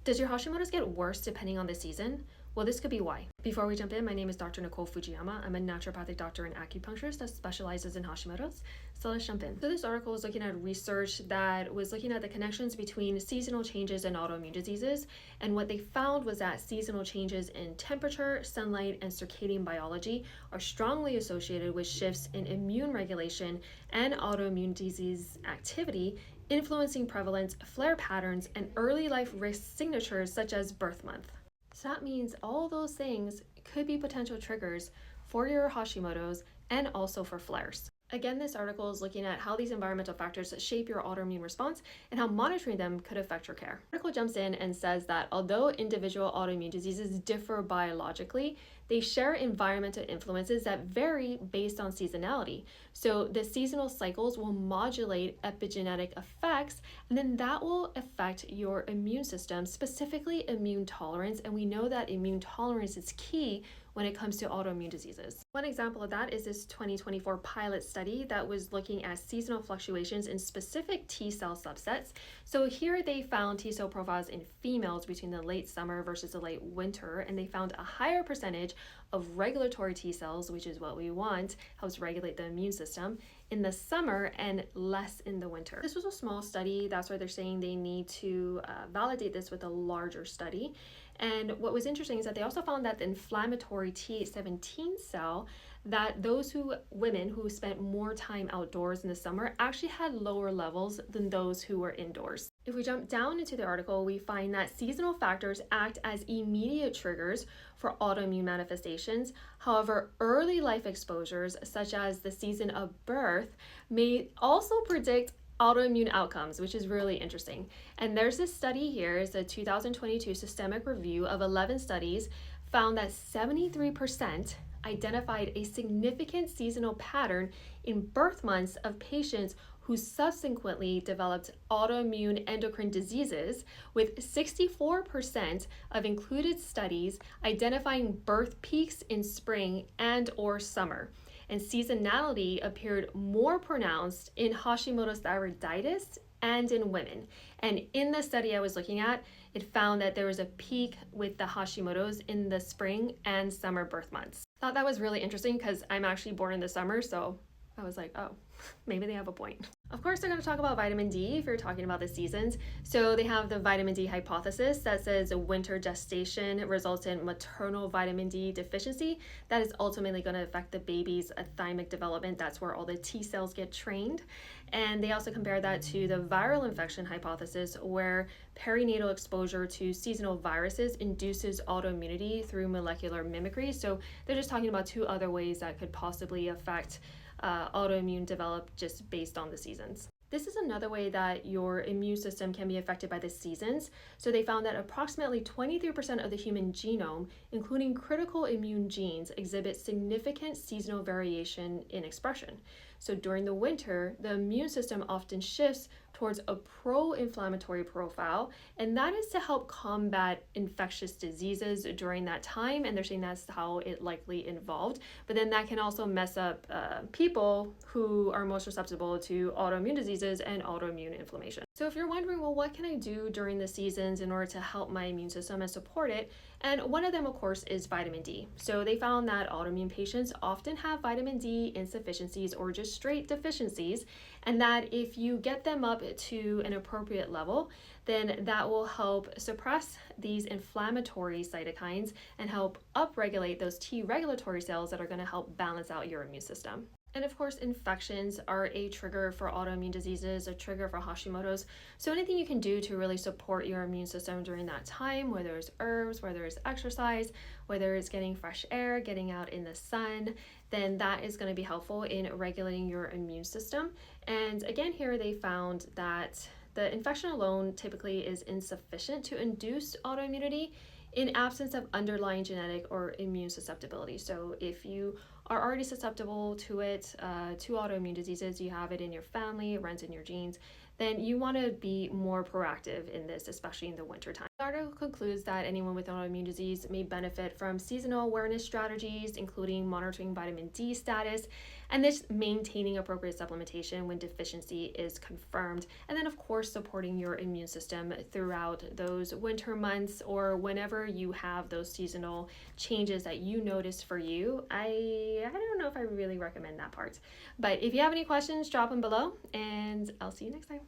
Does your Hashimoto's get worse depending on the season? Well, this could be why. Before we jump in, my name is Dr. Nicole Fujiyama. I'm a naturopathic doctor and acupuncturist that specializes in Hashimoto's. So let's jump in. So this article was looking at research that was looking at the connections between seasonal changes and autoimmune diseases. And what they found was that seasonal changes in temperature, sunlight, and circadian biology are strongly associated with shifts in immune regulation and autoimmune disease activity, influencing prevalence, flare patterns, and early life risk signatures such as birth month. So that means all those things could be potential triggers for your Hashimoto's and also for flares. Again, this article is looking at how these environmental factors shape your autoimmune response and how monitoring them could affect your care. The article jumps in and says that although individual autoimmune diseases differ biologically, they share environmental influences that vary based on seasonality. So the seasonal cycles will modulate epigenetic effects, and then that will affect your immune system, specifically immune tolerance. And we know that immune tolerance is key when it comes to autoimmune diseases. One example of that is this 2024 pilot study that was looking at seasonal fluctuations in specific T cell subsets. So here they found T cell profiles in females between the late summer versus the late winter, and they found a higher percentage of regulatory T cells, which is what we want, helps regulate the immune system, in the summer and less in the winter. This was a small study. That's why they're saying they need to validate this with a larger study. And what was interesting is that they also found that the inflammatory Th17 cell, that women who spent more time outdoors in the summer actually had lower levels than those who were indoors. If we jump down into the article, we find that seasonal factors act as immediate triggers for autoimmune manifestations. However, early life exposures, such as the season of birth, may also predict autoimmune outcomes, which is really interesting. And there's this study here, it's a 2022 systemic review of 11 studies, found that 73% identified a significant seasonal pattern in birth months of patients who subsequently developed autoimmune endocrine diseases, with 64% of included studies identifying birth peaks in spring and or summer. And seasonality appeared more pronounced in Hashimoto's thyroiditis and in women. And in the study I was looking at, it found that there was a peak with the Hashimoto's in the spring and summer birth months. Thought that was really interesting because I'm actually born in the summer, so I was like, oh, maybe they have a point. Of course, they're going to talk about vitamin D if you're talking about the seasons. So they have the vitamin D hypothesis that says winter gestation results in maternal vitamin D deficiency. That is ultimately going to affect the baby's thymic development. That's where all the T cells get trained. And they also compare that to the viral infection hypothesis, where perinatal exposure to seasonal viruses induces autoimmunity through molecular mimicry. So they're just talking about two other ways that could possibly affect autoimmune develop just based on the seasons. This is another way that your immune system can be affected by the seasons. So they found that approximately 23% of the human genome, including critical immune genes, exhibit significant seasonal variation in expression. So during the winter, the immune system often shifts towards a pro-inflammatory profile, and that is to help combat infectious diseases during that time, and they're saying that's how it likely evolved. But then that can also mess up people who are most susceptible to autoimmune diseases and autoimmune inflammation. So if you're wondering, well, what can I do during the seasons in order to help my immune system and support it? And one of them, of course, is vitamin D. So they found that autoimmune patients often have vitamin D insufficiencies or just straight deficiencies, and that if you get them up to an appropriate level, then that will help suppress these inflammatory cytokines and help upregulate those T regulatory cells that are going to help balance out your immune system. And of course, infections are a trigger for autoimmune diseases, a trigger for Hashimoto's. So anything you can do to really support your immune system during that time, whether it's herbs, whether it's exercise, whether it's getting fresh air, getting out in the sun, then that is going to be helpful in regulating your immune system. And again, here they found that the infection alone typically is insufficient to induce autoimmunity in absence of underlying genetic or immune susceptibility. So if you are already susceptible to it, to autoimmune diseases, you have it in your family, it runs in your genes, then you want to be more proactive in this, especially in the wintertime. The article concludes that anyone with autoimmune disease may benefit from seasonal awareness strategies, including monitoring vitamin D status, and this maintaining appropriate supplementation when deficiency is confirmed. And then, of course, supporting your immune system throughout those winter months or whenever you have those seasonal changes that you notice for you. I don't know if I really recommend that part. But if you have any questions, drop them below, and I'll see you next time.